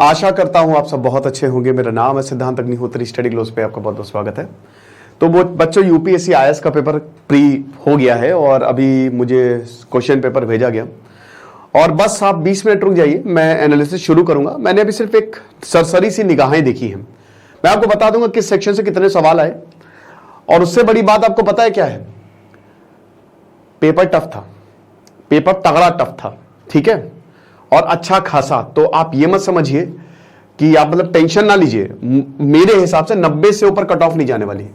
आशा करता हूं आप सब बहुत अच्छे होंगे। मेरा नाम है सिद्धांत अग्निहोत्री, स्टडी ग्लोस पे आपका बहुत बहुत स्वागत है। तो वो बच्चों, यूपीएससी आईएएस का पेपर प्री हो गया है और अभी मुझे क्वेश्चन पेपर भेजा गया और बस आप 20 मिनट रुक जाइए, मैं एनालिसिस शुरू करूंगा। मैंने अभी सिर्फ एक सरसरी सी निगाहें देखी हैं। मैं आपको बता दूंगा किस सेक्शन से कितने सवाल आए और उससे बड़ी बात आपको पता है क्या है? पेपर टफ था, पेपर तगड़ा टफ था, ठीक है, और अच्छा खासा। तो आप ये मत समझिए कि आप मतलब टेंशन ना लीजिए। मेरे हिसाब से 90 से ऊपर कट ऑफ नहीं जाने वाली,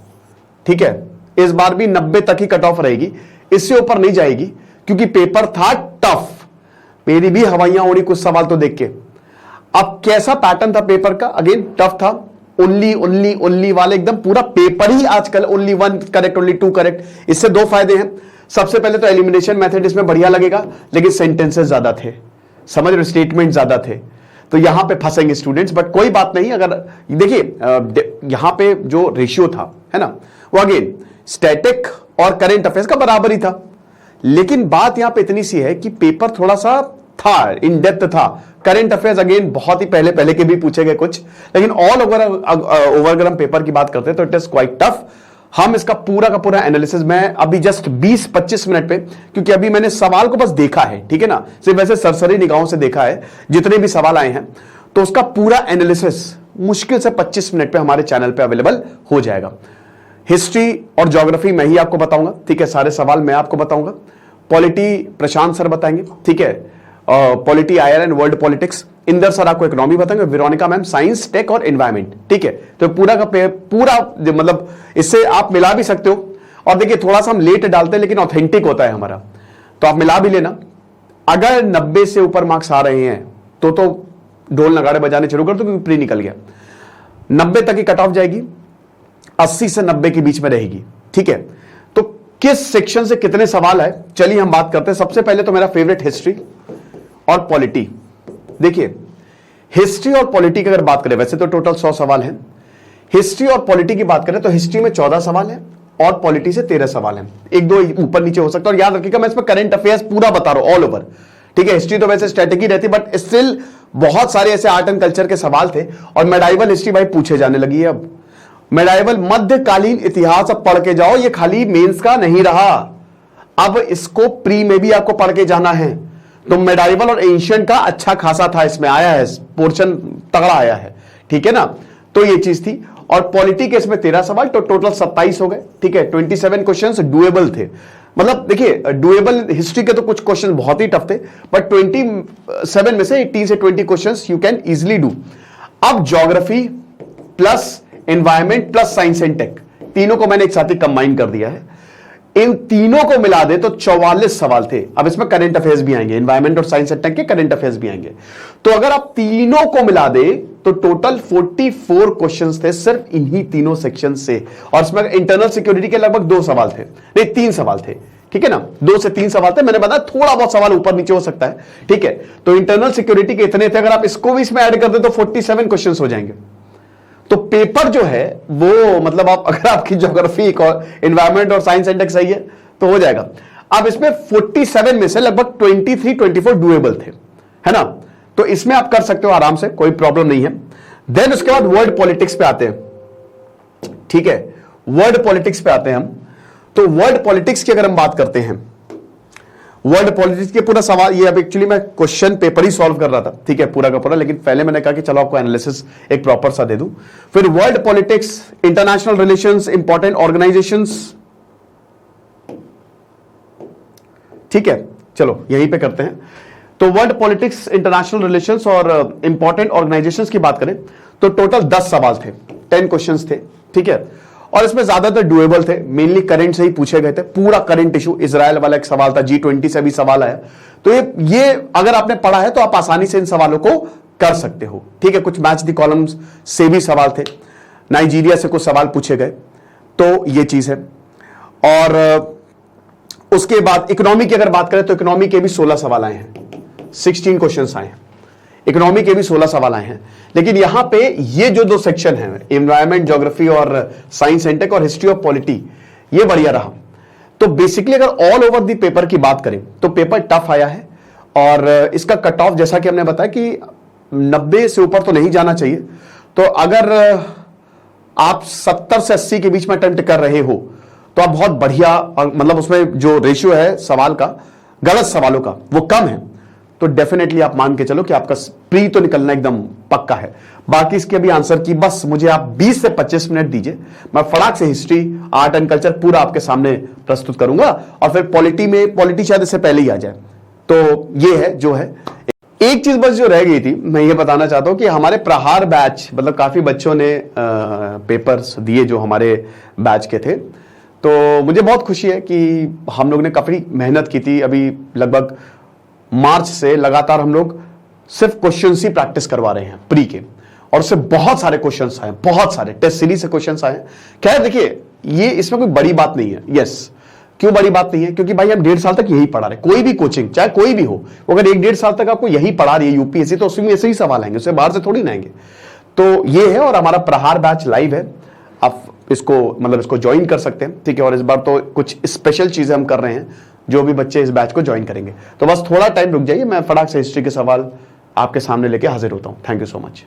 ठीक है। इस बार भी 90 तक ही कट ऑफ रहेगी, इससे ऊपर नहीं जाएगी क्योंकि पेपर था टफ। मेरी भी हवाइयां उड़ी कुछ सवाल तो देख के। अब कैसा पैटर्न था पेपर का? अगेन टफ था, ओनली वाले एकदम पूरा पेपर ही आजकल ओनली 1 करेक्ट, ओनली 2 करेक्ट। इससे दो फायदे हैं। सबसे पहले तो एलिमिनेशन मेथड इसमें बढ़िया लगेगा, लेकिन सेंटेंसेस ज्यादा थे, समझ रहे, स्टेटमेंट ज्यादा थे, तो यहां पे फंसेंगे स्टूडेंट्स। बट कोई बात नहीं, अगर देखिए यहां पे जो रेशियो था, है ना, वो अगेन स्टैटिक और करंट अफेयर्स का बराबर ही था। लेकिन बात यहां पे इतनी सी है कि पेपर थोड़ा सा था, इन डेप्थ था। करंट अफेयर्स अगेन बहुत ही पहले के भी पूछे गए कुछ, लेकिन ऑल ओवर अगर हम पेपर की बात करते हैं तो इट इज क्वाइट टफ। हम इसका पूरा का पूरा एनालिसिस मैं अभी जस्ट 20-25 मिनट पे, क्योंकि अभी मैंने सवाल को बस देखा है, ठीक है ना, सिर्फ वैसे सरसरी निगाहों से देखा है जितने भी सवाल आए हैं, तो उसका पूरा एनालिसिस मुश्किल से 25 मिनट पे हमारे चैनल पे अवेलेबल हो जाएगा। हिस्ट्री और ज्योग्राफी मैं ही आपको बताऊंगा, ठीक है, सारे सवाल मैं आपको बताऊंगा। पॉलिटी प्रशांत सर बताएंगे, ठीक है, polity IR and world politics Inder sir आपको इकोनॉमी बताएंगे, वेरोनिका मैम साइंस, टेक और एनवायरमेंट, ठीक है। तो पूरा का पूरा मतलब इससे आप मिला भी सकते हो। और देखिए थोड़ा सा हम लेट डालते हैं लेकिन ऑथेंटिक होता है हमारा, तो आप मिला भी लेना। अगर 90 से ऊपर मार्क्स आ रहे हैं तो ढोल नगाड़े बजाने शुरू कर दो, क्योंकि प्री निकल गया। 90 तक की कट ऑफ जाएगी, 80 से 90 के बीच में रहेगी, ठीक है। तो किस सेक्शन से कितने सवाल आए, चलिए हम बात करते हैं। सबसे पहले तो मेरा फेवरेट हिस्ट्री और पॉलिटी। देखिए हिस्ट्री और पॉलिटी की अगर बात करें, वैसे तो टोटल 100 सवाल हैं। हिस्ट्री और पॉलिटी की बात करें तो हिस्ट्री में 14 सवाल हैं और पॉलिटी से 13 सवाल हैं। एक दो ऊपर नीचे हो सकता है। और याद रखिएगा मैं इसमें करंट अफेयर्स पूरा बता रहा हूं, ऑल ओवर, ठीक है। हिस्ट्री तो वैसे स्टैटिक ही रहती, बट स्टिल बहुत सारे ऐसे आर्ट एंड कल्चर के सवाल थे। और मेडाइवल हिस्ट्री भाई पूछे जाने लगी है अब। मेडाइवल मध्यकालीन इतिहास अब पढ़ के जाओ, ये खाली मेंस का नहीं रहा, अब इसको प्री में भी आपको पढ़ के जाना है। तो मेडाइवल और एंशिएंट का अच्छा खासा था, इसमें आया है, पोर्शन तगड़ा आया है, ठीक है ना। तो ये चीज थी। और पॉलिटी के इसमें 13 सवाल, तो टोटल 27 हो गए, ठीक है। 27 क्वेश्चंस डुएबल थे। मतलब देखिए डुएबल, हिस्ट्री के तो कुछ क्वेश्चन बहुत ही टफ थे, बट 27 में से 18 से 20 questions you can easily do. अब geography plus environment plus science and tech, तीनों को मैंने एक साथ ही कंबाइन कर दिया है। इन तीनों को मिला दे तो 44 सवाल थे। अब इसमें करंट अफेयर्स भी आएंगे, एनवायरमेंट और साइंस एंड टेक के करंट अफेयर्स भी आएंगे। तो अगर आप तीनों को मिला दे तो टोटल 44 क्वेश्चंस थे सिर्फ इन्हीं तीनों सेक्शन से। और इसमें इंटरनल सिक्योरिटी के लगभग 2 सवाल थे, नहीं 3 सवाल थे, ठीक है ना, 2 से 3 सवाल थे। मैंने बताया थोड़ा बहुत सवाल ऊपर नीचे हो सकता है, ठीक है। तो इंटरनल सिक्योरिटी के इतने थे, अगर आप इसको भी इसमें ऐड कर दे तो 47 क्वेश्चन हो जाएंगे। तो पेपर जो है वो मतलब आप अगर आपकी ज्योग्राफी, एनवायरमेंट और साइंस एंड टेक सही है तो हो जाएगा। अब इसमें 47 में से लगभग 23-24 डुएबल थे, है ना। तो इसमें आप कर सकते हो आराम से, कोई प्रॉब्लम नहीं है। देन उसके बाद वर्ल्ड पॉलिटिक्स पे आते हैं, ठीक है। वर्ल्ड पॉलिटिक्स पे आते हैं हम। तो वर्ल्ड पॉलिटिक्स की अगर हम बात करते हैं, वर्ल्ड पॉलिटिक्स के पूरा सवाल, ये अब एक्चुअली मैं क्वेश्चन पेपर ही सॉल्व कर रहा था, ठीक है, पूरा का पूरा। लेकिन पहले मैंने कहा कि चलो आपको एनालिसिस एक प्रॉपर सा दे दूं। फिर world politics, international relations, important organisations, ठीक है, चलो यहीं पे करते हैं। तो वर्ल्ड पॉलिटिक्स, इंटरनेशनल रिलेशंस और इंपॉर्टेंट ऑर्गेनाइजेशंस की बात करें तो टोटल 10 सवाल थे, 10 क्वेश्चंस थे, ठीक है। और इसमें ज्यादातर डुएबल थे, मेनली करंट से ही पूछे गए थे। पूरा करंट इशू, इजराइल वाला एक सवाल था, G20 से भी सवाल आया। तो ये अगर आपने पढ़ा है तो आप आसानी से इन सवालों को कर सकते हो, ठीक है। कुछ मैच द कॉलम्स से भी सवाल थे, नाइजीरिया से कुछ सवाल पूछे गए, तो ये चीज है। और उसके बाद इकोनॉमी की अगर बात करें तो इकोनॉमी के भी 16 सवाल आए हैं, 16 क्वेश्चंस आए हैं। इकोनॉमी के भी 16 सवाल आए हैं। लेकिन यहां पे ये जो 2 सेक्शन हैं, एनवायरमेंट, ज्योग्राफी और साइंस एंड टेक और हिस्ट्री ऑफ पॉलिटी, ये बढ़िया रहा। तो बेसिकली अगर ऑल ओवर दी पेपर की बात करें तो पेपर टफ आया है। और इसका कट ऑफ जैसा कि हमने बताया कि 90 से ऊपर तो नहीं जाना चाहिए। तो अगर आप 70 से 80 के बीच में अटेम्प्ट कर रहे हो तो आप बहुत बढ़िया, मतलब उसमें जो रेशियो है सवाल का, गलत सवालों का, वो कम है, तो डेफिनेटली आप मान के चलो कि आपका प्री तो निकलना एकदम पक्का है। बाकी इसके भी आंसर की बस मुझे आप 20 से 25 मिनट दीजिए, मैं फटाक से हिस्ट्री, आर्ट एंड कल्चर पूरा आपके सामने प्रस्तुत करूंगा, और फिर पॉलिटी शायद इससे पहले ही आ जाए। तो ये है जो है। एक चीज बस जो रह गई थी, मैं ये बताना चाहता हूं कि हमारे प्रहार बैच, मतलब काफी बच्चों ने पेपर्स दिए जो हमारे बैच के थे, तो मुझे बहुत खुशी है कि हम लोग ने काफी मेहनत की थी। अभी लगभग मार्च से लगातार हम लोग सिर्फ क्वेश्चंस ही प्रैक्टिस करवा रहे हैं प्री के, और उससे बहुत सारे क्वेश्चंस आए, बहुत सारे टेस्ट सीरीज से क्वेश्चंस आए। खैर देखिए, ये इसमें कोई बड़ी बात नहीं है। यस, क्यों बड़ी बात नहीं है? क्योंकि भाई हम 1.5 साल तक यही पढ़ा रहे, कोई भी कोचिंग चाहे कोई भी हो, अगर 1-1.5 साल तक आपको यही पढ़ा रही है यूपीएससी, तो उसमें ऐसे ही सवाल आएंगे, उससे बाहर से थोड़ी ना आएंगे। तो ये है, और हमारा प्रहार बैच लाइव है, आप इसको मतलब इसको ज्वाइन कर सकते हैं, ठीक है। और इस बार तो कुछ स्पेशल चीजें हम कर रहे हैं, जो भी बच्चे इस बैच को ज्वाइन करेंगे। तो बस थोड़ा टाइम रुक जाइए, मैं फटाक से हिस्ट्री के सवाल आपके सामने लेके हाजिर होता हूं। Thank you so much.